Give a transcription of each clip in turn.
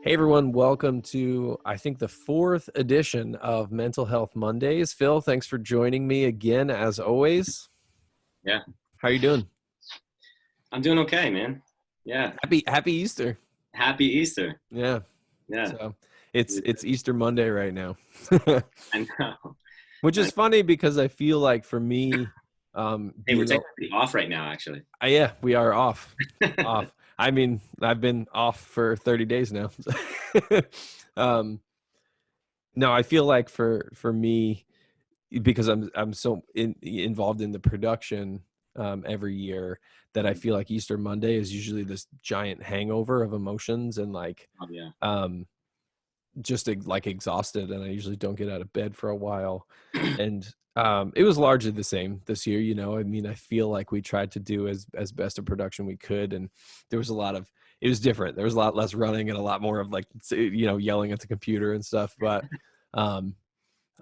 Hey everyone, welcome to I think the fourth edition of Mental Health Mondays. Phil, thanks for joining me again as always. Yeah, How are you doing? I'm doing okay, man. Yeah, Happy Easter. happy Easter. Yeah. Yeah, So it's Easter Monday right now. I know. Which I, is funny because I feel like for me, hey, we're being technically off right now, actually. yeah, we are off. Off. I mean, I've been off for 30 days now. um no, I feel like for me, because I'm so involved in the production every year, that I feel like Easter Monday is usually this giant hangover of emotions and like Oh yeah. um, just like exhausted, and I usually don't get out of bed for a while. And it was largely the same this year. I mean, I feel like we tried to do as best a production we could, and there was a lot of it was different. There was a lot less running and a lot more of like yelling at the computer and stuff, but. Um,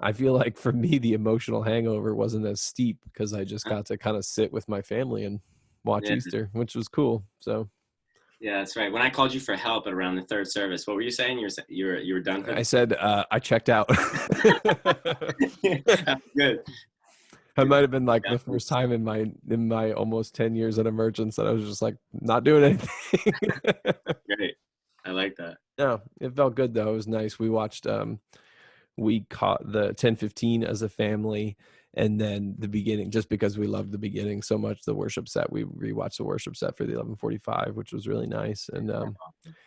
I feel like for me, the emotional hangover wasn't as steep because I just got to kind of sit with my family and watch Yeah, Easter, which was cool. So yeah, that's right. When I called you for help at around the third service, what were you saying? You were done for I the said I checked out. That's good. That might have been like the Yeah, first time in my almost 10 years at Emergence that I was just like not doing anything. great. I like that. No, it felt good though. It was nice. We caught the 10:15 as a family, and then the beginning, just because we loved the beginning so much, the worship set, we rewatched the worship set for the 11:45, which was really nice. And dude,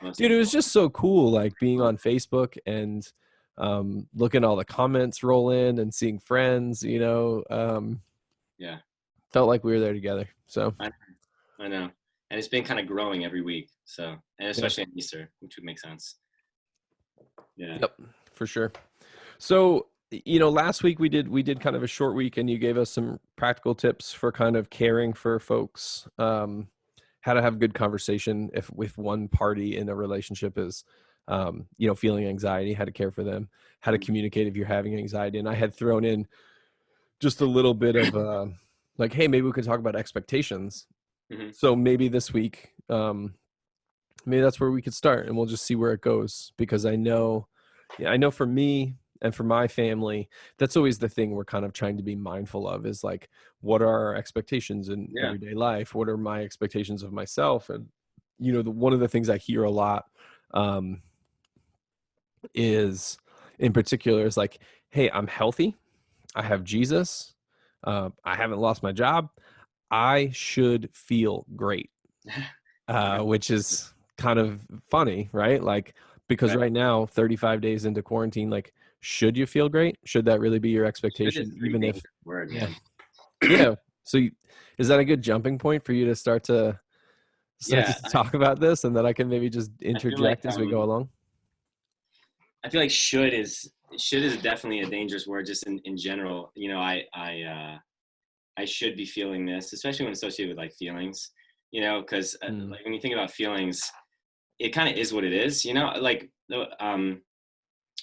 Awesome. it was just so cool, like being on Facebook and looking at all the comments roll in and seeing friends, Yeah, felt like we were there together. So I, I know. And it's been kind of growing every week. So, and yeah. especially on Easter, which would make sense. Yeah. Yep, for sure. So, last week we did kind of a short week, and you gave us some practical tips for kind of caring for folks, how to have good conversation if one party in a relationship is, feeling anxiety, how to care for them, how to communicate if you're having anxiety. And I had thrown in just a little bit of like, hey, maybe we could talk about expectations. Hmm. So maybe this week, maybe that's where we could start, and we'll just see where it goes, because I know for me and for my family, that's always the thing we're kind of trying to be mindful of, is like, what are our expectations in Yeah. everyday life? What are my expectations of myself? And, one of the things I hear a lot um, is, in particular, is like, hey, I'm healthy. I have Jesus. I haven't lost my job. I should feel great, Okay. which is kind of funny, right? Like, because Right. right now, 35 days into quarantine, like, should you feel great? Should that really be your Should is expectation? a pretty Even if, dangerous word, yeah, man. yeah. So, is that a good jumping point for you to start Yeah, to talk about this, and then I can maybe just I feel like interject as we go along? should is definitely a dangerous word just in general. I should be feeling this, especially when associated with like feelings. Because Mm, like when you think about feelings, it kind of is what it is.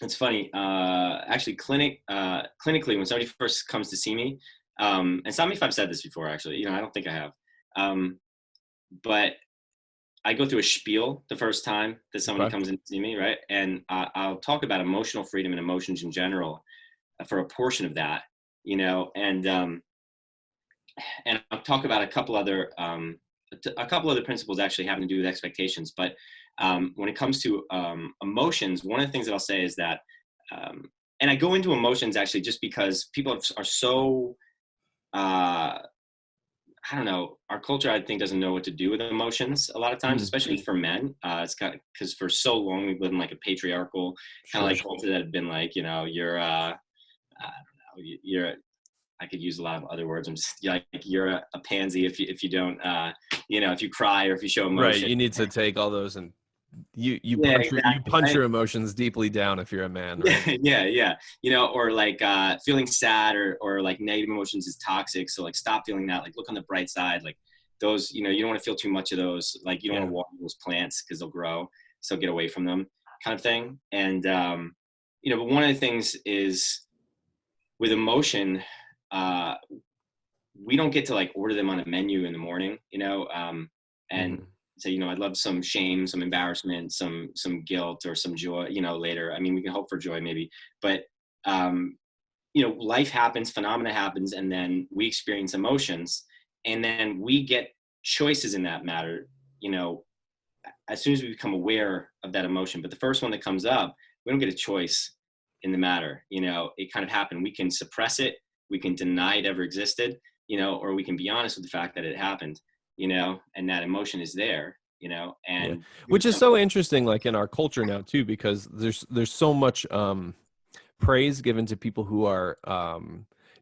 It's funny. Actually, clinically, when somebody first comes to see me, and stop me if I've said this before. Actually, I don't think I have. Um, but I go through a spiel the first time that somebody okay. comes in to see me, right? And I'll talk about emotional freedom and emotions in general for a portion of that, and I'll talk about a couple other principles actually having to do with expectations. But when it comes to emotions, one of the things that I'll say is that, um, and I go into emotions actually just because people are so uh, I don't know. Our culture, I think, doesn't know what to do with emotions a lot of times, Mm, especially for men. It's kind of because for so long we've lived in like a patriarchal kind of sure. like culture that had been like, you're, I don't know, you're. I could use a lot of other words. I'm just like you're a pansy if you don't, if you cry or if you show Right. emotion. You need to take all those, and you Yeah, punch you exactly. punch Right. your emotions deeply down if you're a man, right? Yeah, yeah. Or like feeling sad or like negative emotions is toxic. So like stop feeling that. Like look on the bright side. Like those, you don't want to feel too much of those. Like you don't want Yeah. to water those plants because they'll grow. So get away from them, kind of thing. And but one of the things is with emotion, we don't get to like order them on a menu in the morning, and Mhm. say, I'd love some shame, some embarrassment, some guilt, or some joy, later. I mean, we can hope for joy maybe, but um, life happens, phenomena happens, and then we experience emotions, and then we get choices in that matter, as soon as we become aware of that emotion. But the first one that comes up, we don't get a choice in the matter. It kind of happened. We can suppress it, we can deny it ever existed, or we can be honest with the fact that it happened, and that emotion is there, Yeah, and which is so interesting, like in our culture now too, because there's so much praise given to people who are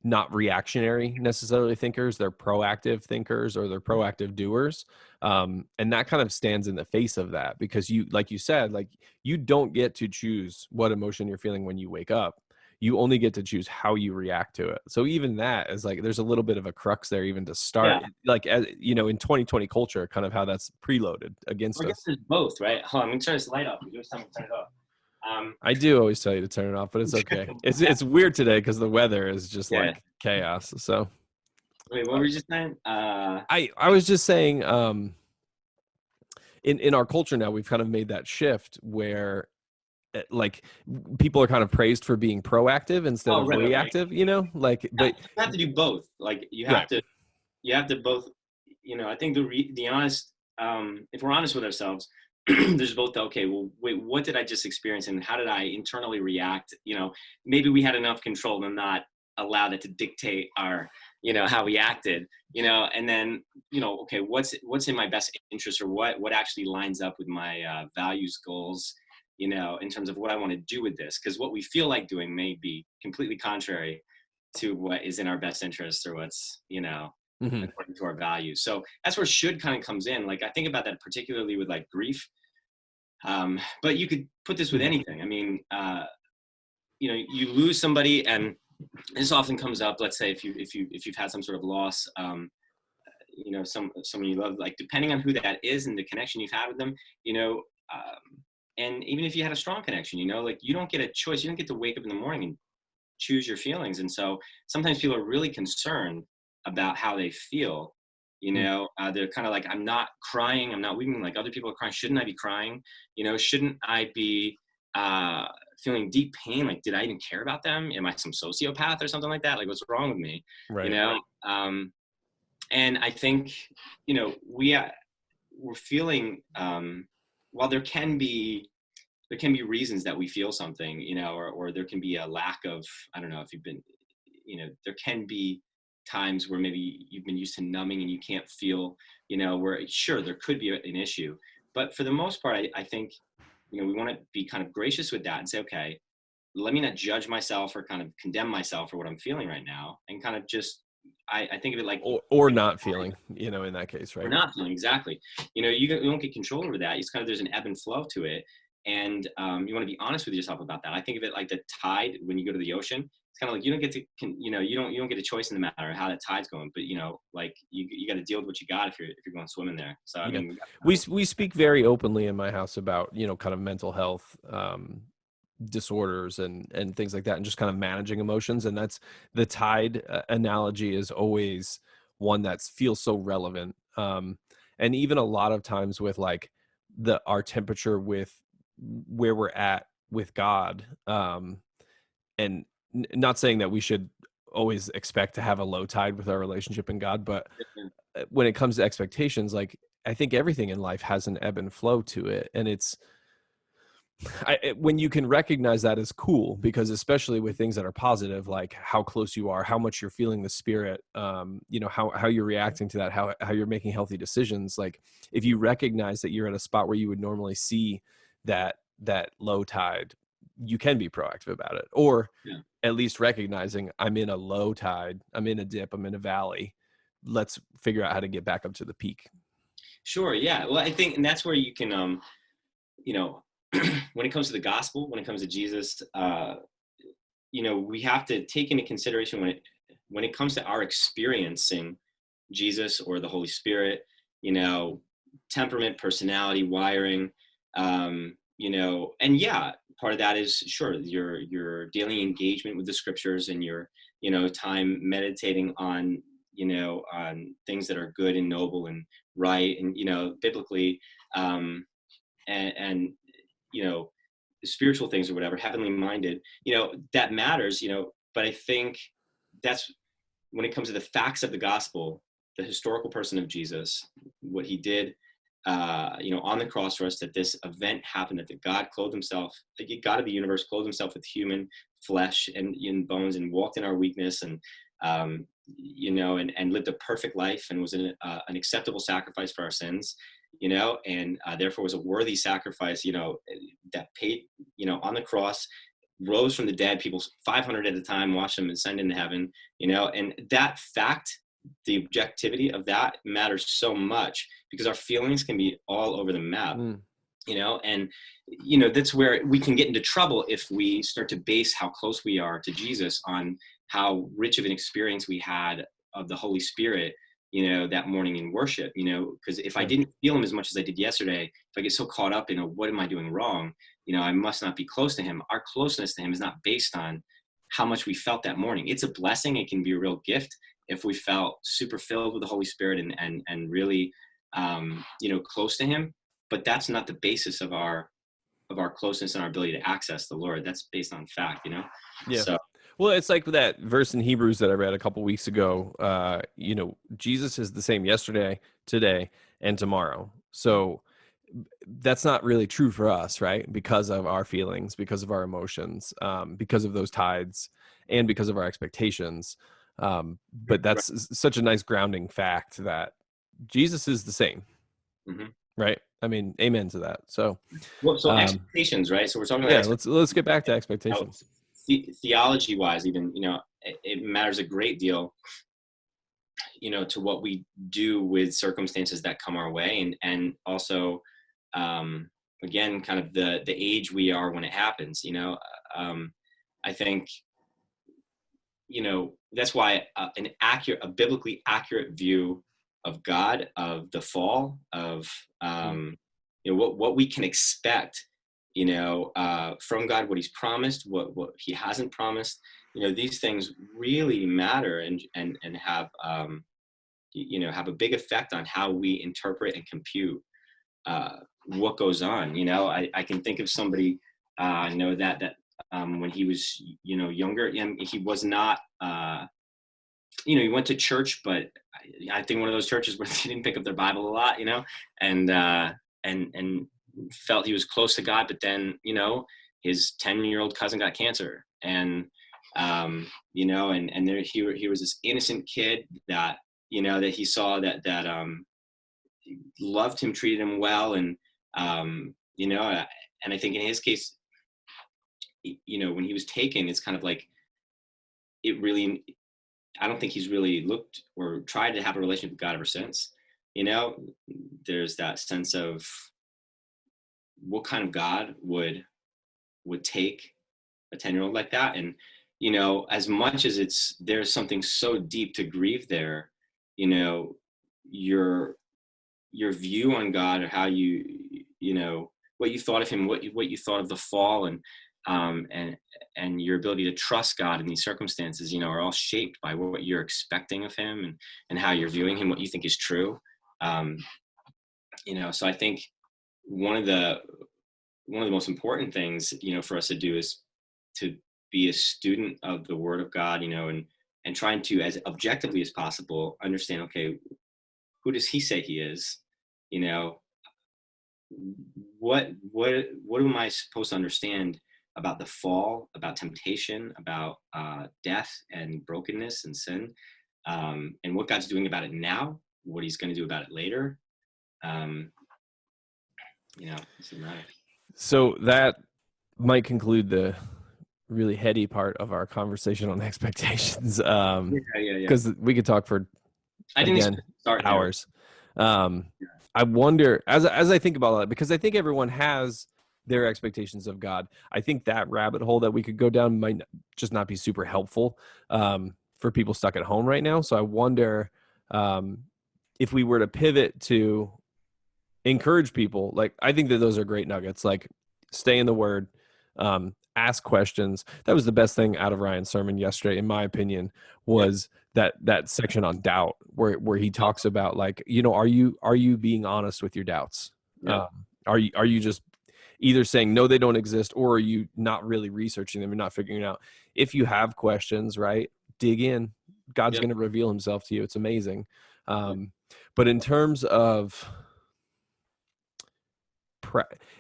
not reactionary necessarily thinkers. They're proactive thinkers, or they're proactive doers, and that kind of stands in the face of that, because you, like you said, like you don't get to choose what emotion you're feeling when you wake up. You only get to choose how you react to it. So even that is like, there's a little bit of a crux there even to start, yeah. like, as you know, in 2020 culture, kind of how that's preloaded against I guess us. there's both, right? Hold on, I'm gonna turn this light off. You always tell me to turn it off. I do always tell you to turn it off, but it's okay. It's weird today because the weather is just Yeah. like chaos. So Wait, what were you just saying? I was just saying, in our culture now, we've kind of made that shift where like people are kind of praised for being proactive instead Oh, of right. reactive, like, Yeah, but you have to do both. Like right. you have to both. I think the honest, if we're honest with ourselves, there's both. Okay, well, wait, what did I just experience, and how did I internally react? Maybe we had enough control to not allow that to dictate our, how we acted. And then, okay, what's in my best interest, or what actually lines up with my values, goals, in terms of what I want to do with this, because what we feel like doing may be completely contrary to what is in our best interest, or what's, Hmm. according to our values. So that's where should kind of comes in. Like I think about that particularly with like grief, but you could put this with Hmm. anything. I mean, you lose somebody, and this often comes up. Let's say if you've had some sort of loss, someone you love, like depending on who that is and the connection you've had with them, and even if you had a strong connection, like you don't get a choice. You don't get to wake up in the morning and choose your feelings. And so sometimes people are really concerned about how they feel. They're kind of like, I'm not crying, I'm not weeping like other people are crying. Shouldn't I be crying? Shouldn't I be feeling deep pain? Like, did I even care about them? Am I some sociopath or something like that? Like, what's wrong with me? You Right. know? And I think, we're feeling, while there can be reasons that we feel something, or there can be a lack of, I don't know if you've been, there can be times where maybe you've been used to numbing and you can't feel, where sure, there could be an issue. But for the most part, I think, we want to be kind of gracious with that and say, okay, let me not judge myself or kind of condemn myself for what I'm feeling right now. And kind of just, I think of it like, Or not feeling, in that case, we're right? not feeling exactly. You don't get control over that. It's kind of, there's an ebb and flow to it, and you want to be honest with yourself about that. I think of it like the tide when you go to the ocean. It's kind of like you don't get to, you don't get a choice in the matter of how that tide's going, but like you got to deal with what you got if you're going swimming there. So I Yeah, mean, we speak very openly in my house about kind of mental health disorders and things like that, and just kind of managing emotions. And that's the tide analogy is always one that feels so relevant. And even a lot of times with like our temperature with where we're at with God, and not saying that we should always expect to have a low tide with our relationship in God, but when it comes to expectations, like I think everything in life has an ebb and flow to it, and it's when you can recognize that is cool, because especially with things that are positive, like how close you are, how much you're feeling the spirit, how you're reacting to that, how you're making healthy decisions. Like if you recognize that you're at a spot where you would normally see that low tide, you can be proactive about it, or yeah. at least recognizing I'm in a low tide, I'm in a dip, I'm in a valley. Let's figure out how to get back up to the peak. Sure, yeah. Well, I think, and that's where you can, you know, when it comes to the gospel, when it comes to Jesus, we have to take into consideration when it comes to our experiencing Jesus or the Holy Spirit, temperament, personality, wiring, and yeah, part of that is sure your daily engagement with the scriptures and your time meditating on on things that are good and noble and right, and biblically, and spiritual things or whatever, heavenly minded, that matters, but I think that's when it comes to the facts of the gospel, the historical person of Jesus, what he did, on the cross for us, that this event happened, that the God clothed himself, the God of the universe clothed himself with human flesh and in bones, and walked in our weakness, and and lived a perfect life, and was an acceptable sacrifice for our sins, and therefore was a worthy sacrifice, that paid, on the cross, rose from the dead, people 500 at a time watched him ascend into heaven, and that fact, the objectivity of that matters so much, because our feelings can be all over the map. And that's where we can get into trouble if we start to base how close we are to Jesus on how rich of an experience we had of the Holy Spirit, that morning in worship, because if I didn't feel him as much as I did yesterday, if I get so caught up in what am I doing wrong, I must not be close to him. Our closeness to him is not based on how much we felt that morning. It's a blessing. It can be a real gift if we felt super filled with the Holy Spirit and really, close to him. But that's not the basis of our closeness and our ability to access the Lord. That's based on fact, Yeah. So, well, it's like that verse in Hebrews that I read a couple weeks ago. Jesus is the same yesterday, today, and tomorrow. So that's not really true for us, right? Because of our feelings, because of our emotions, because of those tides, and because of our expectations. But that's such a nice grounding fact that Jesus is the same, right? I mean, amen to that. So, expectations, right? So we're talking about let's get back to expectations. Theology wise, even, it matters a great deal, to what we do with circumstances that come our way, and also, again, kind of the age we are when it happens. I think, that's why a biblically accurate view of God, of the fall, of what we can expect, from God, what he's promised, what he hasn't promised, these things really matter, and have have a big effect on how we interpret and compute what goes on. I can think of somebody, I know that when he was younger, and he was not he went to church, but I think one of those churches where they didn't pick up their Bible a lot, and felt he was close to God, but then his 10-year-old cousin got cancer, and and there he was this innocent kid that that he saw that loved him, treated him well, and and I think in his case, when he was taken, it's kind of like it really, I don't think he's really looked or tried to have a relationship with God ever since. There's that sense of what kind of God would take a 10-year-old like that, and as much as there's something so deep to grieve there, your view on God, or how what you thought of him, what you thought of the fall, and your ability to trust God in these circumstances, are all shaped by what you're expecting of him, and how you're viewing him, what you think is true. So I think one of the most important things, for us to do is to be a student of the Word of God, and trying to, as objectively as possible, understand, okay, who does he say he is? What am I supposed to understand about the fall, about temptation, about death and brokenness and sin, and what God's doing about it now, what he's going to do about it later? So that might conclude the really heady part of our conversation on expectations. Because we could talk for hours. I wonder, as I think about that, because I think everyone has their expectations of God. I think that rabbit hole that we could go down might just not be super helpful for people stuck at home right now. So I wonder if we were to pivot to encourage people, like, I think that those are great nuggets, like stay in the Word, ask questions. That was the best thing out of Ryan's sermon yesterday, in my opinion, Yep. was that section on doubt where he talks about, like, are you being honest with your doubts? Yep. Are you just either saying no, they don't exist, or are you not really researching them and not figuring it out? If you have questions, right, dig in. God's Yep. going to reveal himself to you. It's amazing. Yep. But in terms of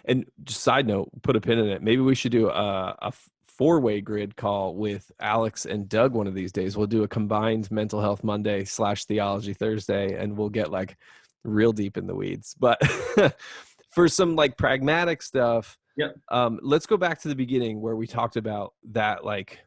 and just side note, put a pin in it. Maybe we should do a four-way grid call with Alex and Doug one of these days. We'll do a combined mental health Monday / theology Thursday, and we'll get like real deep in the weeds. But for some like pragmatic stuff, Yep. let's go back to the beginning where we talked about that, like,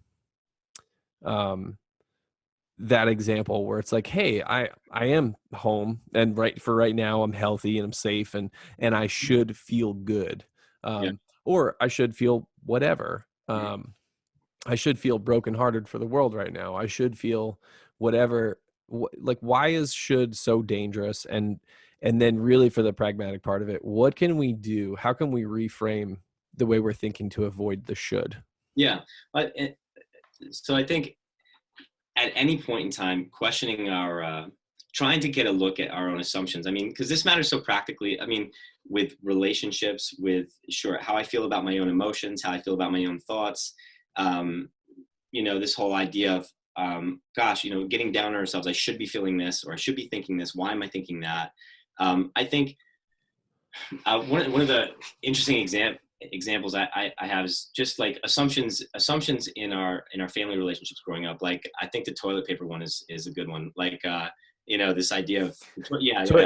that example where it's like, hey, I am home, and right now I'm healthy and I'm safe, and I should feel good, Yep. or I should feel whatever. Mhm. I should feel brokenhearted for the world right now. I should feel whatever. Like, why is should so dangerous? And then really for the pragmatic part of it, what can we do? How can we reframe the way we're thinking to avoid the should? Yeah. So I think at any point in time, questioning trying to get a look at our own assumptions. I mean, because this matters so practically. I mean, with relationships, with how I feel about my own emotions, how I feel about my own thoughts. Um, this whole idea of, gosh, getting down on ourselves. I should be feeling this, or I should be thinking this. Why am I thinking that? I think one of the interesting examples I have is just like assumptions in our family relationships growing up. Like, I think the toilet paper one is a good one. Like, this idea of,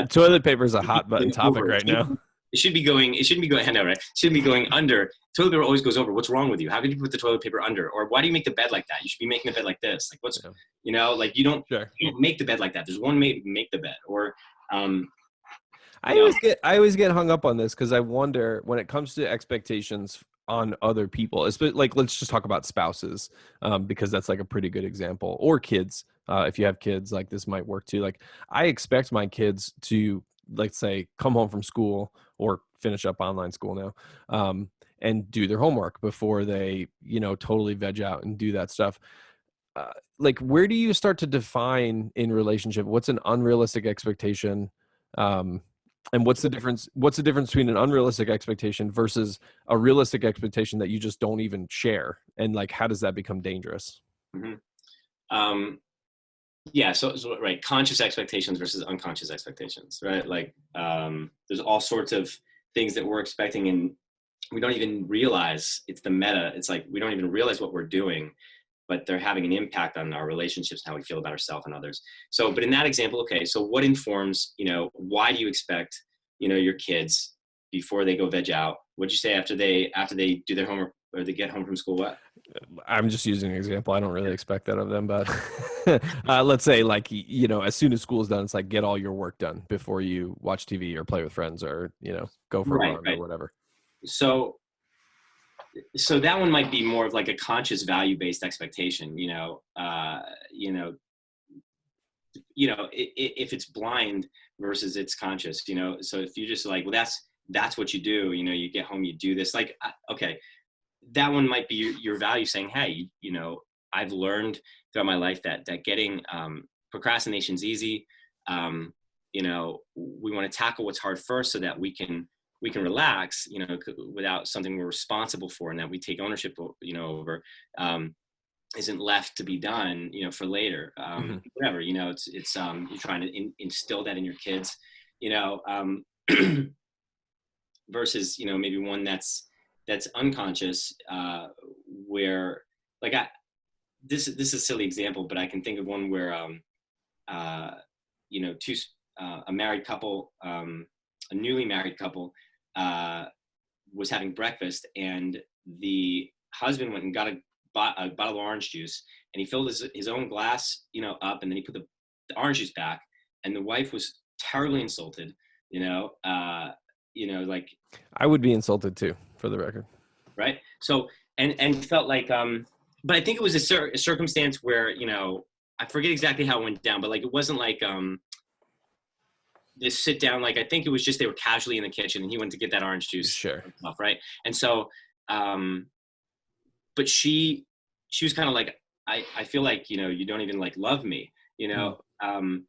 Toilet paper is a hot button topic right now. It shouldn't be going, I know, right? It shouldn't be going under. Toilet paper always goes over. What's wrong with you? How could you put the toilet paper under? Or why do you make the bed like that? You should be making the bed like this. Like, what's, like, you don't make the bed like that. There's one make the bed. Or, I always get hung up on this because I wonder, when it comes to expectations on other people, like, let's just talk about spouses, because that's like a pretty good example, or kids. If you have kids, like, this might work too. Like, I expect my kids to, like, say, come home from school or finish up online school now, and do their homework before they, totally veg out and do that stuff. Like, where do you start to define in relationship what's an unrealistic expectation? And what's the difference between an unrealistic expectation versus a realistic expectation that you just don't even share? And, like, how does that become dangerous? Mm-hmm. Yeah. So right. Conscious expectations versus unconscious expectations, right? Like, there's all sorts of things that we're expecting, and we don't even realize it's the meta. It's like, we don't even realize what we're doing, but they're having an impact on our relationships and how we feel about ourselves and others. So, but in that example, okay, so what informs, why do you expect, your kids, before they go veg out? What'd you say after they do their homework, or they get home from school? What? I'm just using an example. I don't really expect that of them, but let's say, like, as soon as school is done, it's like, get all your work done before you watch TV or play with friends, or, go for a run or whatever. So that one might be more of like a conscious value-based expectation, if it's blind versus it's conscious, so if you just like, well, that's what you do, you get home, you do this, like, okay, that one might be your value, saying, hey, I've learned throughout my life that getting procrastination's easy. We want to tackle what's hard first so that we can relax, without something we're responsible for and that we take ownership, over, isn't left to be done, for later. Whatever, it's you're trying to instill that in your kids, versus, maybe one that's unconscious, where, like, this is a silly example, but I can think of one where, a married couple, a newly married couple, was having breakfast, and the husband went and got a bottle of orange juice, and he filled his own glass, up, and then he put the orange juice back, and the wife was terribly insulted, like, I would be insulted too, for the record. Right. So, and felt like, but I think it was a circumstance where, I forget exactly how it went down, but, like, it wasn't like, this sit down, like, I think it was just, they were casually in the kitchen and he went to get that orange juice. Sure. Stuff, right. And so, but she was kind of like, I feel like, you don't even like love me, Mm.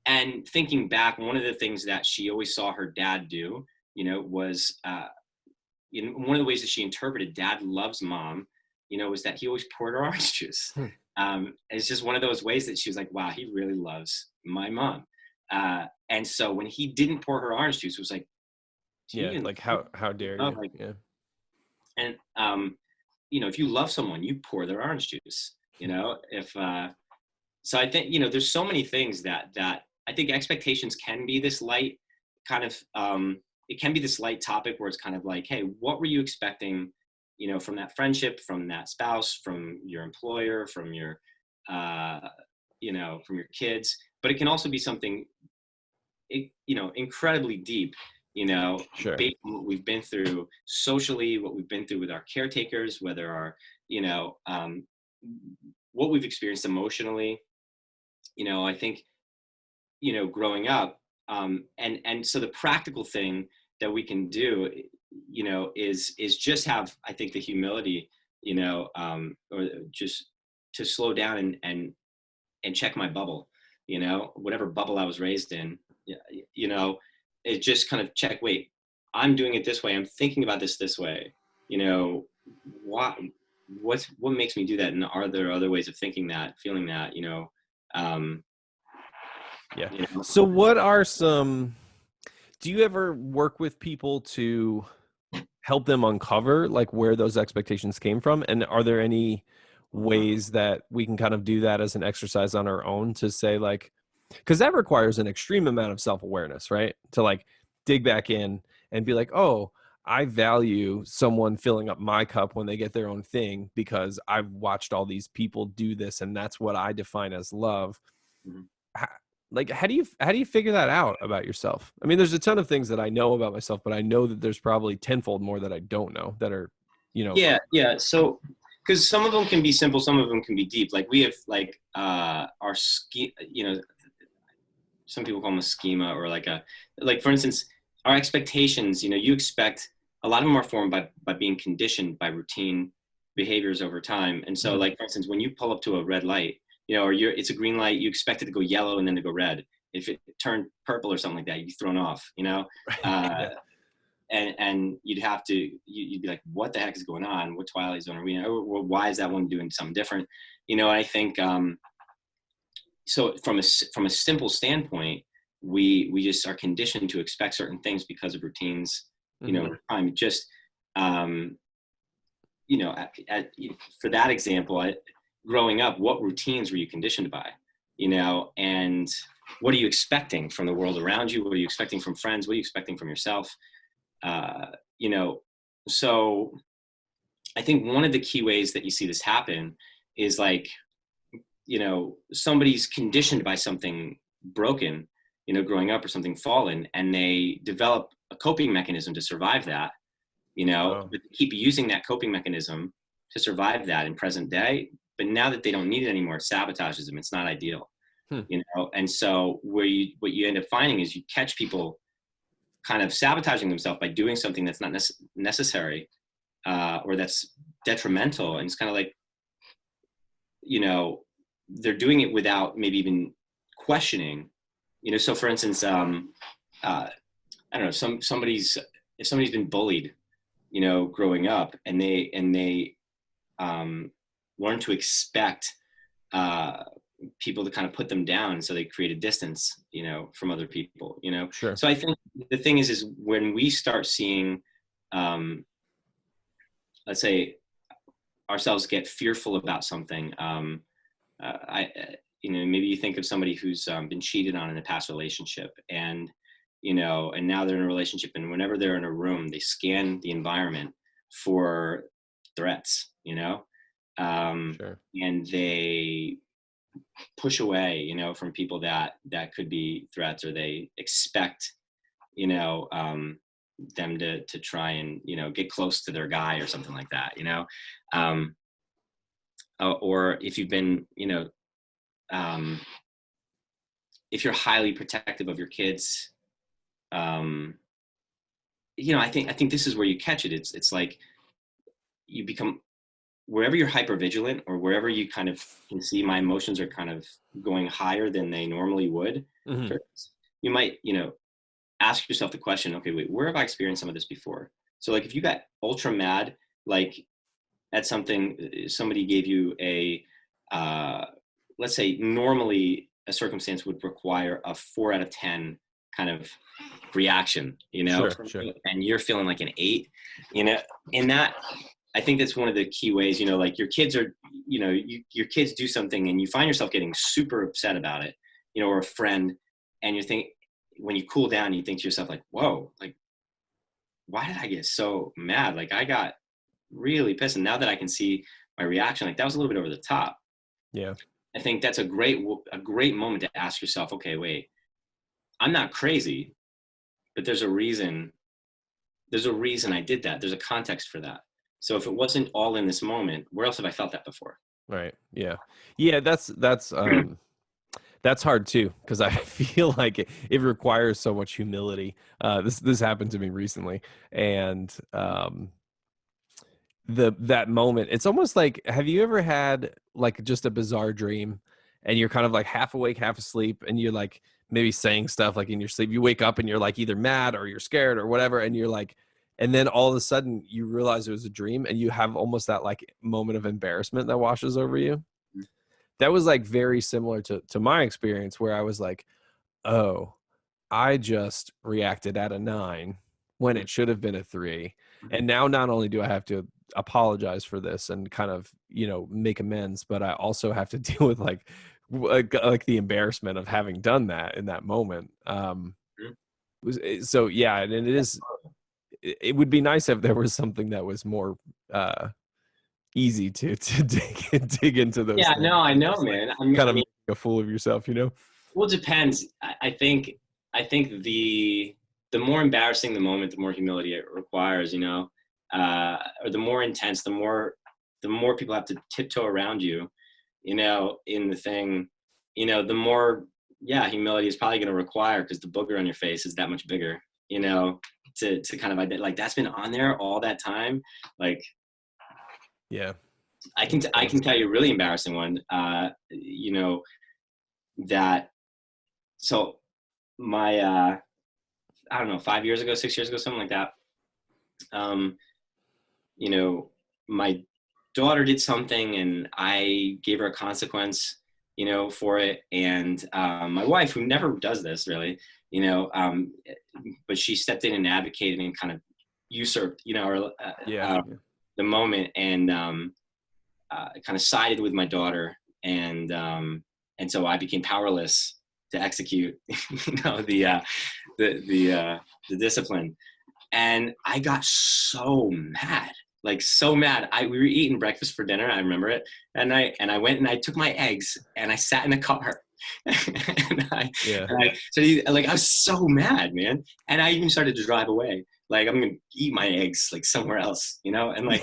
and thinking back, one of the things that she always saw her dad do, was, one of the ways that she interpreted dad loves mom, was that he always poured her orange juice. Hmm. It's just one of those ways that she was like, wow, he really loves my mom. And so when he didn't pour her orange juice, it was like, do you Yeah, even like how dare love, you? like, Yeah. and if you love someone, you pour their orange juice, if so I think, there's so many things that I think expectations can be this light kind of, it can be this light topic where it's kind of like, hey, what were you expecting, from that friendship, from that spouse, from your employer, from your, uh, from your kids. But it can also be something, incredibly deep, Sure. based on what we've been through socially, what we've been through with our caretakers, whether our, what we've experienced emotionally. I think, growing up, and so the practical thing that we can do, is just have, I think, the humility, or just to slow down and check my bubble, whatever bubble I was raised in. Yeah, it just kind of check, wait, I'm doing it this way, I'm thinking about this way, you know what what makes me do that, and are there other ways of thinking that, feeling that, um Yeah. you know So what are some do you ever work with people to help them uncover like where those expectations came from? And are there any ways that we can kind of do that as an exercise on our own to say like, because that requires an extreme amount of self-awareness, right? To like dig back in and be like, oh, I value someone filling up my cup when they get their own thing because I've watched all these people do this and that's what I define as love. Mhm. Ho- like how do you figure that out about yourself? I mean, there's a ton of things that I know about myself, but I know that there's probably tenfold more that I don't know that are, you know, Yeah, so because some of them can be simple, some of them can be deep. Like we have, like, our some people call them a schema, or like a, like, for instance, our expectations, you expect, a lot of them are formed by being conditioned by routine behaviors over time. And so, Mhm. like, for instance, when you pull up to a red light, or it's a green light, you expect it to go yellow and then to go red. If it turned purple or something like that, you'd be thrown off, uh, Yeah. and you'd be like, what the heck is going on? What Twilight Zone are we in? Or why is that one doing something different? I think, so from a simple standpoint, we just are conditioned to expect certain things because of routines, Hmm. over time. Just, um, for that example, growing up, what routines were you conditioned by? And what are you expecting from the world around you? What are you expecting from friends? What are you expecting from yourself? Uh, you know, so I think one of the key ways that you see this happen is, like, somebody's conditioned by something broken, growing up, or something fallen, and they develop a coping mechanism to survive that, Oh. but they keep using that coping mechanism to survive that in present day. But now that they don't need it anymore, it sabotages them. It's not ideal, Hmm. and so what you end up finding is you catch people kind of sabotaging themselves by doing something that's not necessary, or that's detrimental. And it's kind of like, you know they're doing it without maybe even questioning. So for instance, uh, I don't know, if somebody's been bullied, growing up, and they um, learn to expect, uh, people to kind of put them down, so they create a distance, from other people. Sure. So I think the thing is when we start seeing, um, let's say, ourselves get fearful about something. Maybe you think of somebody who's, been cheated on in a past relationship, and now they're in a relationship, and whenever they're in a room, they scan the environment for threats, Sure. and they push away, from people that could be threats, or they expect, you know, um, them to try and, get close to their guy or something like that, um, or if you've been, um, if you're highly protective of your kids, um, I think this is where you catch it. It's like you become wherever you're hyper vigilant, or wherever you kind of can see my emotions are kind of going higher than they normally would, Hmm. you might, ask yourself the question, okay, wait, where have I experienced some of this before? So like if you got ultra mad, like at something, somebody gave you uh, let's say normally a circumstance would require a 4 out of 10 kind of reaction, Sure, from sure. you, and you're feeling like an 8, you know, in that, I think that's one of the key ways, like your kids are, your kids do something and you find yourself getting super upset about it, or a friend, and you think, when you cool down, you think to yourself like, whoa, like, why did I get so mad? Like I got really pissed. And now that I can see my reaction, like that was a little bit over the top. Yeah. I think that's a great moment to ask yourself, okay, wait, I'm not crazy, but there's a reason I did that. There's a context for that. So if it wasn't all in this moment, where else have I felt that before? Right. Yeah. Yeah. That's hard too, because I feel like it requires so much humility. This happened to me recently, and that moment, it's almost like, have you ever had like just a bizarre dream, and you're kind of like half awake, half asleep, and you're like maybe saying stuff like in your sleep. You wake up and you're like either mad or you're scared or whatever, and you're like, and then all of a sudden you realize it was a dream, and you have almost that like moment of embarrassment that washes over you. That was like very similar to my experience, where I was like, oh, I just reacted at a 9 when it should have been a 3. And now not only do I have to apologize for this and kind of, make amends, but I also have to deal with like the embarrassment of having done that in that moment. So yeah, and it would be nice if there was something that was more easy to dig into those Yeah, things. no, I know, Just like man. kind I of mean, making a fool of yourself. well, it depends. I think the more embarrassing the moment, the more humility it requires. Or the more intense, the more people have to tiptoe around you. In the thing, the more, yeah, humility is probably going to require, because the booger on your face is that much bigger. To kind of like that's been on there all that time. Like Yeah. I can tell you a really embarrassing one. That so my I don't know, 5 years ago, 6 years ago, something like that. Um, you know, my daughter did something and I gave her a consequence, for it. And my wife, who never does this really, but she stepped in and advocated and kind of usurped, or Yeah. the moment, and kind of sided with my daughter, and so I became powerless to execute, the discipline. And I got so mad, like so mad. We were eating breakfast for dinner. I remember it that night, and I went and I took my eggs and I sat in a car. and I, Yeah. like I was so mad, man. And I even started to drive away. Like I'm gonna eat my eggs like somewhere else, and like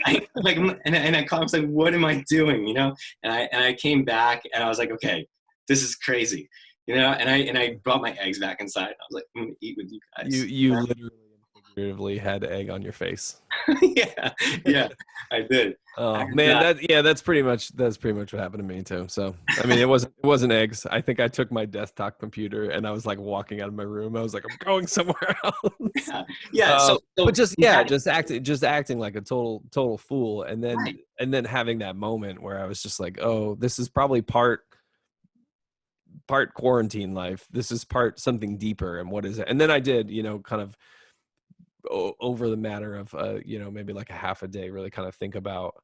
and I called. I was like, what am I doing, And I came back and I was like, okay, this is crazy, and I brought my eggs back inside. I was like, I'm gonna eat with you You guys. you literally and figuratively had egg on your face. Yeah, yeah, I did. Oh And, man, that's pretty much what happened to me too. So I mean, it wasn't eggs. I think I took my desktop computer and I was like walking out of my room. I was like, I'm going somewhere else. yeah, yeah. Um, but So just we yeah, had just acting like a total fool, and then right. and then having that moment where I was just like, oh, this is probably part quarantine life. This is part something deeper, and what is it? And then I did, kind of over the matter of maybe like a half a day, really kind of think about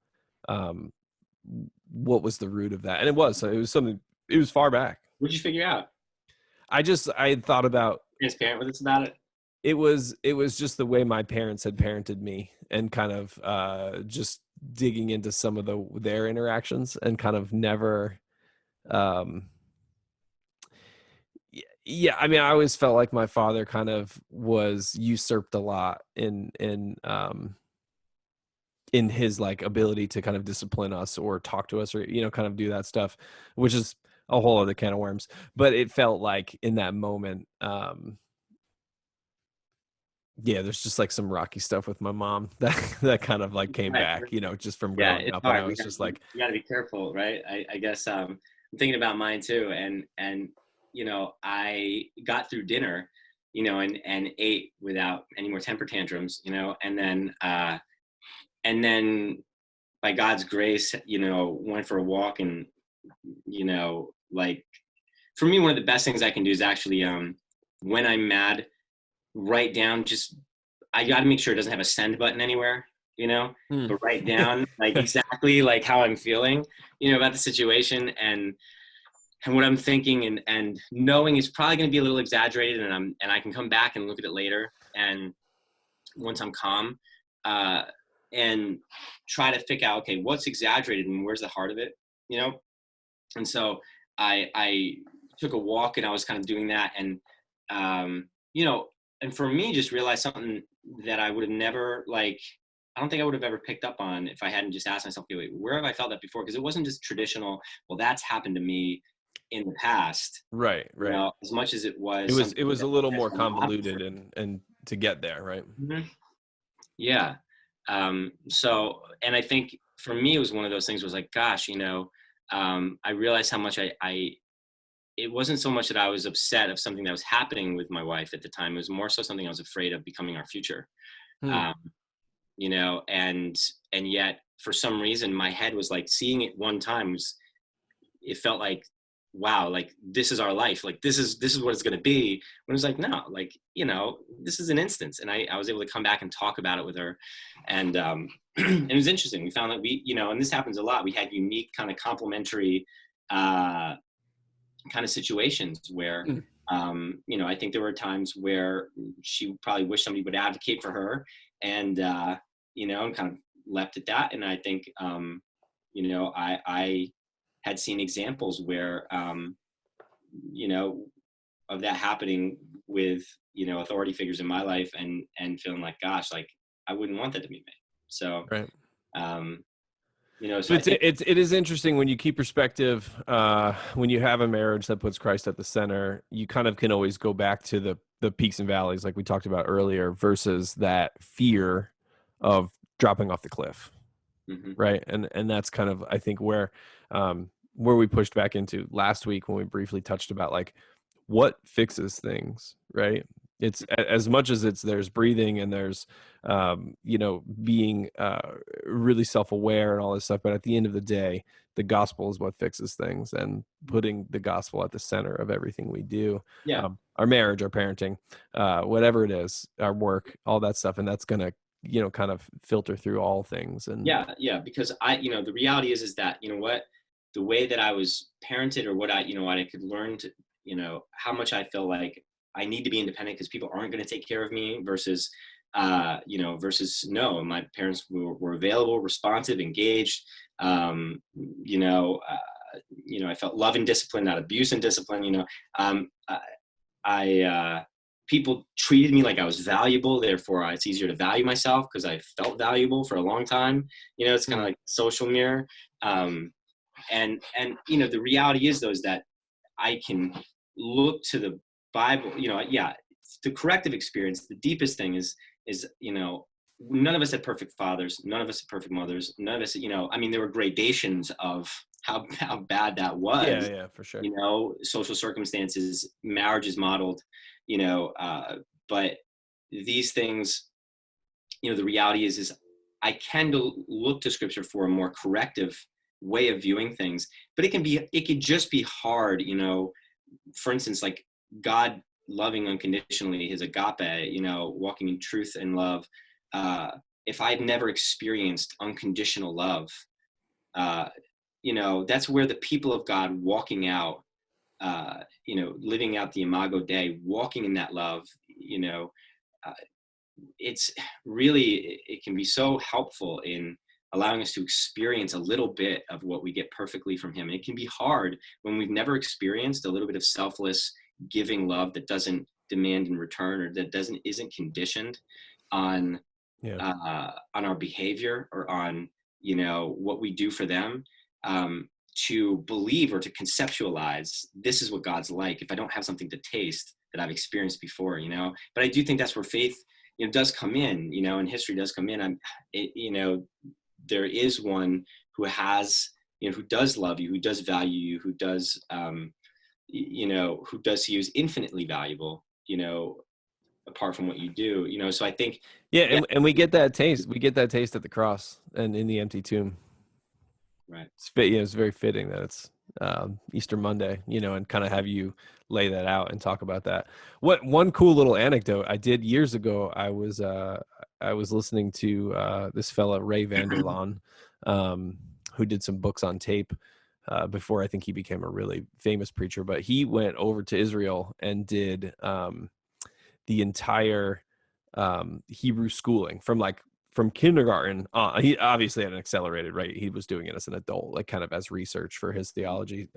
um what was the root of that. And it was something, it was far back. What'd you figure out? I had thought about, Transparent with us about it. it was just the way my parents had parented me, and kind of just digging into some of their interactions, and kind of never um yeah, I mean, I always felt like my father kind of was usurped a lot in his like ability to kind of discipline us or talk to us, or kind of do that stuff, which is a whole other can of worms. But it felt like in that moment, Yeah, there's just like some rocky stuff with my mom that kind of like came Right. back, just from Yeah, growing it's up. And I hard. was just You like, got to be careful, right? I guess I'm thinking about mine too, and I got through dinner, and ate without any more temper tantrums, and then by God's grace, went for a walk, and like for me, one of the best things I can do is actually when I'm mad, write down just I got to make sure it doesn't have a send button anywhere, hmm. but write down like exactly like how I'm feeling, about the situation and what I'm thinking and knowing it's probably going to be a little exaggerated and I can come back and look at it later and once I'm calm uh, and try to figure out okay what's exaggerated and where's the heart of it, you know. And so I took a walk and I was kind of doing that and um, you know and for me just realized something that I would have never like I don't think I would have ever picked up on if I hadn't just asked myself, okay, wait, where have I felt that before? Because it wasn't just traditional, well, that's happened to me in the past, Right, right. as much as it It was was something it was that a little that's more been convoluted and to get there, right? Mhm. Yeah. So, and I think for me, it was one of those things was like, gosh, I realized how much it wasn't so much that I was upset of something that was happening with my wife at the time. It was more so something I was afraid of becoming our future. Hmm. Um, and yet for some reason my head was like seeing it one time it felt like wow like this is our life like this is what it's going to be when it was like no like this is an instance and I was able to come back and talk about it with her and and it was interesting we found that we and this happens a lot we had unique kind of complementary uh kind of situations where Hmm. I think there were times where she probably wished somebody would advocate for her and and kind of left at that and I think I had seen examples where you know of that happening with authority figures in my life and feeling like gosh like I wouldn't want that to be me so Right. um so But I think it is interesting when you keep perspective. When you have a marriage that puts Christ at the center, you kind of can always go back to the peaks and valleys, like we talked about earlier, versus that fear of dropping off the cliff, mhm, right? And that's kind of I think where we pushed back into last week when we briefly touched about like what fixes things, right? It's as much as it's there's breathing and there's being really self-aware and all this stuff, but at the end of the day the gospel is what fixes things and putting the gospel at the center of everything we do, yeah. our marriage, our parenting, whatever it is, our work, all that stuff, and that's gonna kind of filter through all things. And Yeah, because the reality is that, what, the way that I was parented or what what I could learn to, how much I feel like I need to be independent because people aren't going to take care of me versus, versus no, my parents were available, responsive, engaged, I felt love and discipline, not abuse and discipline, um, I people treated me like I was valuable. Therefore, it's easier to value myself because I felt valuable for a long time. It's kind hmm, of like social mirror. Um, and the reality is though is that I can look to the Bible. Yeah, the corrective experience. The deepest thing is none of us had perfect fathers. None of us had perfect mothers. None of us. I mean, there were gradations of how bad that yeah, was, yeah, for sure. social circumstances, marriages modeled, you know, uh, but these things, the reality is I can look to scripture for a more corrective way of viewing things, but it could just be hard, for instance, like God loving unconditionally, his agape, walking in truth and love. Uh, if I'd never experienced unconditional love, uh, that's where the people of God walking out, living out the Imago Dei, walking in that love, uh, it's really, it can be so helpful in allowing us to experience a little bit of what we get perfectly from him. And it can be hard when we've never experienced a little bit of selfless giving love that doesn't demand in return or that isn't conditioned on Yeah. on our behavior or on what we do for them, to believe or to conceptualize this is what God's like if I don't have something to taste that I've experienced before. But I do think that's where faith does come in, and history does come in. There is one who has, who does love you, who does value you, who does, who does see you as infinitely valuable, apart from what you do, so I think, Yeah, yeah, and we get that taste. We get that taste at the cross and in the empty tomb. right. It's very fitting that it's Easter Monday, and kind of have you lay that out and talk about that. One cool little anecdote I did years ago. I was listening to this fella Ray Vander Laan, who did some books on tape before I think he became a really famous preacher. But he went over to Israel and did the entire Hebrew schooling from kindergarten on. He obviously had an accelerated, right? He was doing it as an adult, like kind of as research for his theology,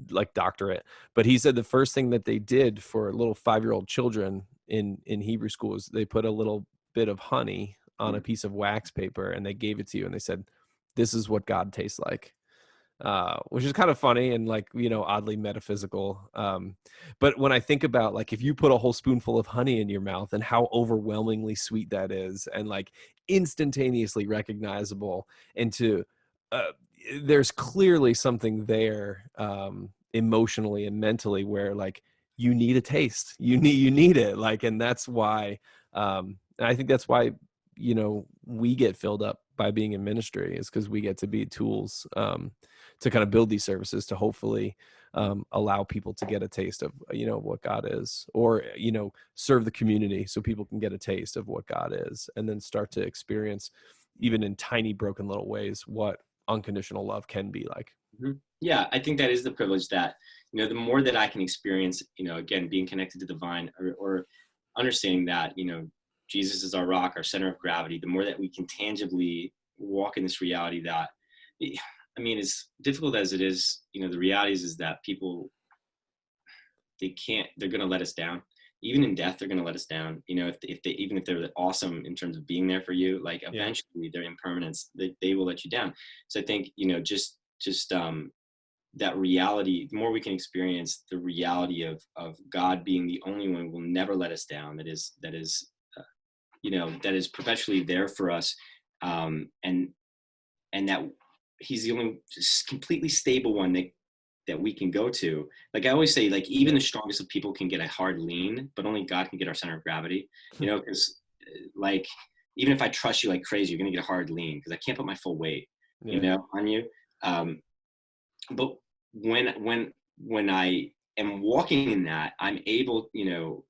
like doctorate. But he said the first thing that they did for little 5-year-old children in Hebrew school is they put a little bit of honey on a piece of wax paper and they gave it to you and they said, "This is what God tastes like." Which is kind of funny and oddly metaphysical. But when I think about like if you put a whole spoonful of honey in your mouth and how overwhelmingly sweet that is, and like instantaneously recognizable, and there's clearly something there emotionally and mentally where like you need a taste, you need it, like, and that's why and I think that's why we get filled up by being in ministry, is because we get to be tools to kind of build these services to hopefully allow people to get a taste of what God is, or serve the community so people can get a taste of what God is, and then start to experience, even in tiny broken little ways, what unconditional love can be like. Mm-hmm. Yeah, I think that is the privilege that, the more that I can experience, again, being connected to the vine, or understanding that, Jesus is our rock, our center of gravity, the more that we can tangibly walk in this reality that, as difficult as it is, the reality is that people, they're going to let us down. Even in death, they're going to let us down. Even if they're awesome in terms of being there for you, like eventually their impermanence, they will let you down. So I think, just that reality, the more we can experience the reality of God being the only one who will never let us down, that is perpetually there for us, and that he's the only completely stable one that we can go to. Like I always say, like even the strongest of people can get a hard lean, but only God can get our center of gravity, because like, even if I trust you like crazy, you're going to get a hard lean because I can't put my full weight, on you. But when I am walking in that, I'm able,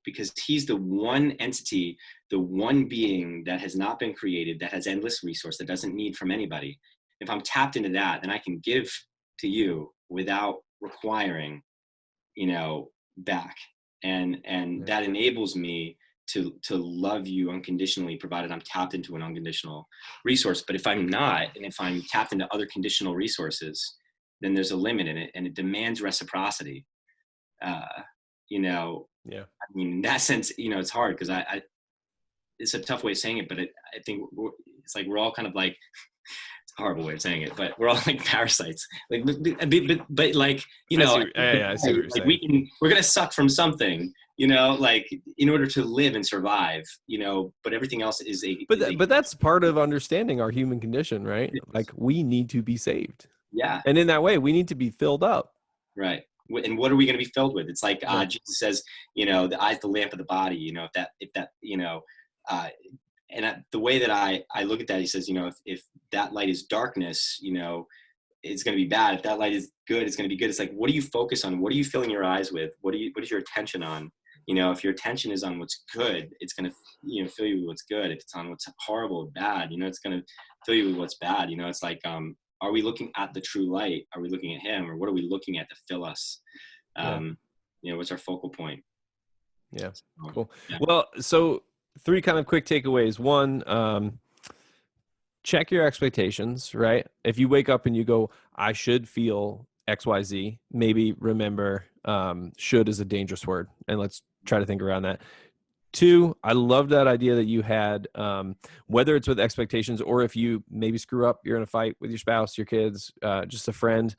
because he's the one entity, the one being that has not been created, that has endless resource, that doesn't need from anybody. If I'm tapped into that, then I can give to you without requiring, back. And that enables me to love you unconditionally, provided I'm tapped into an unconditional resource. But if I'm not, and if I'm tapped into other conditional resources, then there's a limit in it, and it demands reciprocity. In that sense, it's hard because I it's a tough way of saying it, but I think it's like we're all kind of like, it's a horrible way of saying it, but we're all like parasites. Like, but like, I see what you're saying. We're gonna suck from something, like in order to live and survive, but everything else is but that's part of understanding our human condition, right? Like we need to be saved. Yeah. And in that way, we need to be filled up. Right. And what are we going to be filled with? It's like Jesus says, the eye's the lamp of the body. The way that I look at that, he says, if that light is darkness, it's going to be bad. If that light is good, it's going to be good. It's like, what do you focus on? What are you filling your eyes with? What is your attention on? If your attention is on what's good, it's going to, fill you with what's good. If it's on what's horrible, bad, it's going to fill you with what's bad. It's like, are we looking at the true light? Are we looking at him, or what are we looking at to fill us? What's our focal point? Yeah. Cool. Yeah. Well, so 3 kind of quick takeaways. One, check your expectations, right? If you wake up and you go, I should feel XYZ, maybe remember, should is a dangerous word. And let's try to think around that. 2, I love that idea that you had, whether it's with expectations or if you maybe screw up, you're in a fight with your spouse, your kids, just a friend,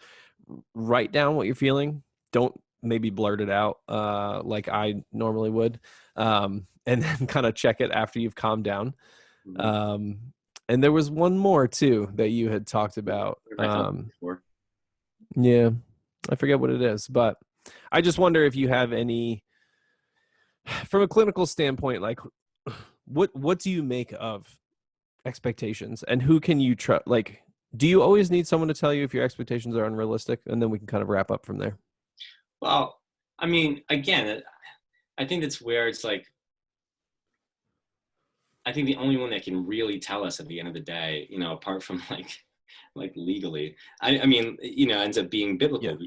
write down what you're feeling. Don't maybe blurt it out like I normally would, and then kind of check it after you've calmed down. Mhm. Um, and there was one more too that you had talked about. What have I felt before? Yeah, I forget what it is, but I just wonder if you have any, from a clinical standpoint, like what do you make of expectations, and who can you trust? Like, do you always need someone to tell you if your expectations are unrealistic, and then we can kind of wrap up from there? Well, I mean, again, I think that's where it's like, I think the only one that can really tell us at the end of the day, apart from like legally, I mean, ends up being Yeah. biblical,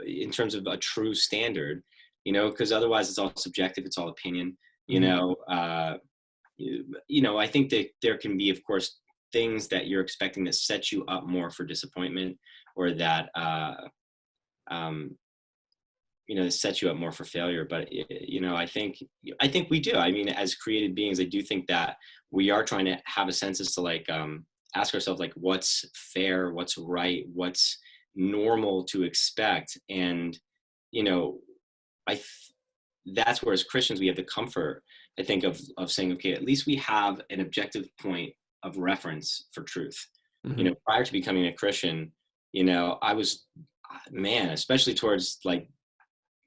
in terms of a true standard, because otherwise it's all subjective, it's all opinion, Hmm. I think that there can be, of course, things that you're expecting that set you up more for disappointment, or that, um, set you up more for failure. But I think we do. I mean, as created beings, I do think that we are trying to have a sense to like ask ourselves like what's fair, what's right, what's normal to expect. And you know I th- that's where as Christians we have the comfort, I think, of saying, okay, at least we have an objective point of reference for truth. Hmm. Prior to becoming a Christian, I was, man, especially towards like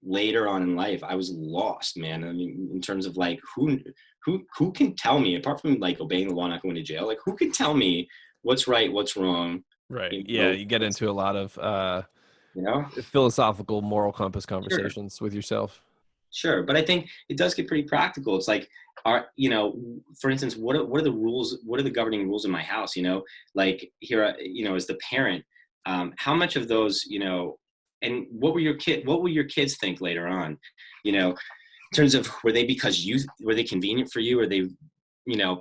later on in life, I was lost, man. I mean, in terms of like who can tell me, apart from like obeying the law, not going to jail, like who can tell me what's right, what's wrong, Right. Yeah, you get what's, into a lot of you know? philosophical moral compass Sure, conversations with yourself. sure. But I think it does get pretty practical. It's like, for instance, what are the rules? What are the governing rules in my house? Like here, as the parent, how much of those, and what will your kids think later on? In terms of were they convenient for you, or they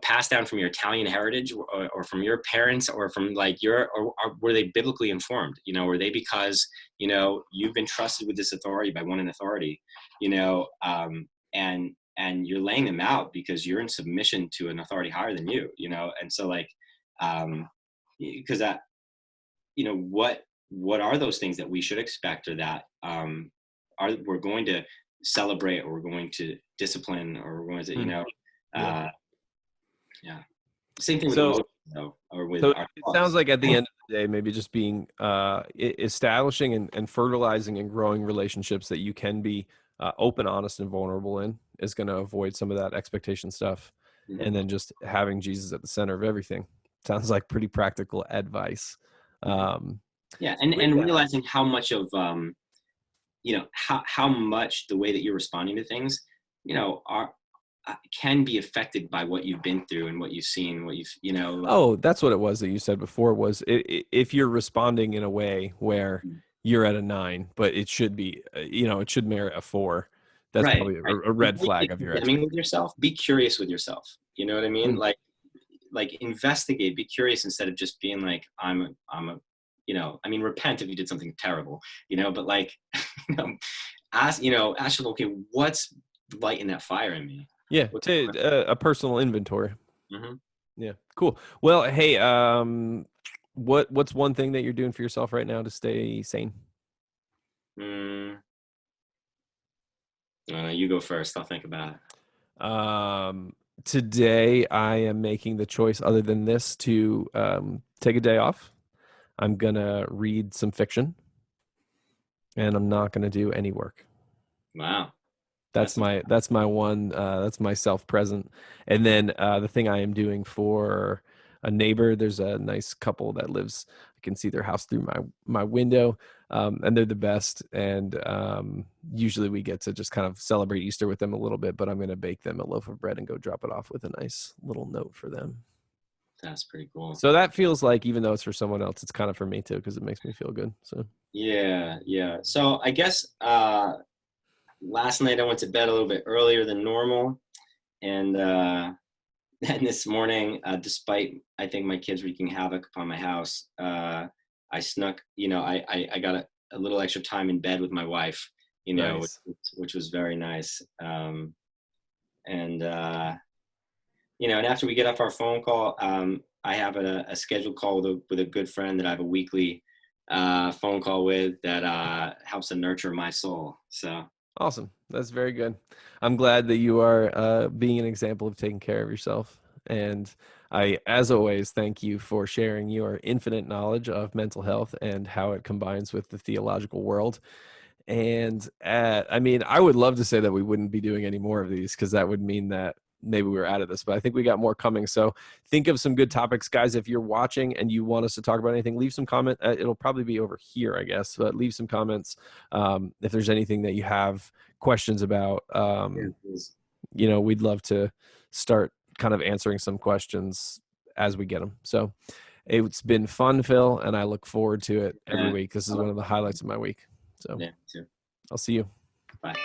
passed down from your Italian heritage, or from your parents, or from like or were they biblically informed? Were they because you've been trusted with this authority by one in authority, and you're laying them out because you're in submission to an authority higher than you. And so like, because that, what are those things that we should expect, or that are we're going to celebrate, or we're going to discipline, or we're going to, Hmm. Yeah. uh, yeah. Same thing with So emotions, though, or with so our it sounds thoughts. like at the end of the day, maybe just being establishing and fertilizing and growing relationships that you can be open, honest, and vulnerable in is going to avoid some of that expectation stuff. Mhm, And then just having Jesus at the center of everything sounds like pretty practical advice. mhm. Um, Yeah, with and that, realizing how much of how much the way that you're responding to things, are can be affected by what you've been through and what you've seen, what you've oh, that's what it was that you said before, was if you're responding in a way where you're at a 9, but it should be, it should merit a 4. That's right, probably right. a red Before you flag get of your condemning with expectation. yourself, be curious with yourself. You know what I mean? Mm, Like investigate, be curious, instead of just being like, I'm a I mean, repent if you did something terrible, but like, you know, ask yourself, okay, what's lighting that fire in me? yeah, What's to a personal inventory. hmm Yeah, cool. Well, hey, what's one thing that you're doing for yourself right now to stay sane? mm, you go first. I'll think about it. Um, Today I am making the choice, other than this, to take a day off. I'm gonna read some fiction, and I'm not gonna do any work. Wow, That's that's my one, that's my self present. And then the thing I am doing for a neighbor, there's a nice couple that lives, I can see their house through my window, and they're the best. And usually we get to just kind of celebrate Easter with them a little bit, but I'm going to bake them a loaf of bread and go drop it off with a nice little note for them. that's pretty cool. So that feels like, even though it's for someone else, it's kind of for me too, because it makes me feel good. So Yeah, yeah. So I guess last night I went to bed a little bit earlier than normal, and and this morning, despite I think my kids wreaking havoc upon my house, I snuck. I got a little extra time in bed with my wife. nice. Which was very nice. And and after we get off our phone call, I have a scheduled call with a good friend that I have a weekly. phone call with that helps to nurture my soul. So Awesome. That's very good. I'm glad that you are being an example of taking care of yourself. And I, as always, thank you for sharing your infinite knowledge of mental health and how it combines with the theological world. And I mean, I would love to say that we wouldn't be doing any more of these, because that would mean that maybe we were out of this, but I think we got more coming. So think of some good topics, guys. If you're watching and you want us to talk about anything, leave some comment. It'll probably be over here, I guess, but leave some comments. If there's anything that you have questions about, we'd love to start kind of answering some questions as we get them. So it's been fun, Phil, and I look forward to it every week. This is one of the highlights of my week. So yeah, too. I'll see you. Bye.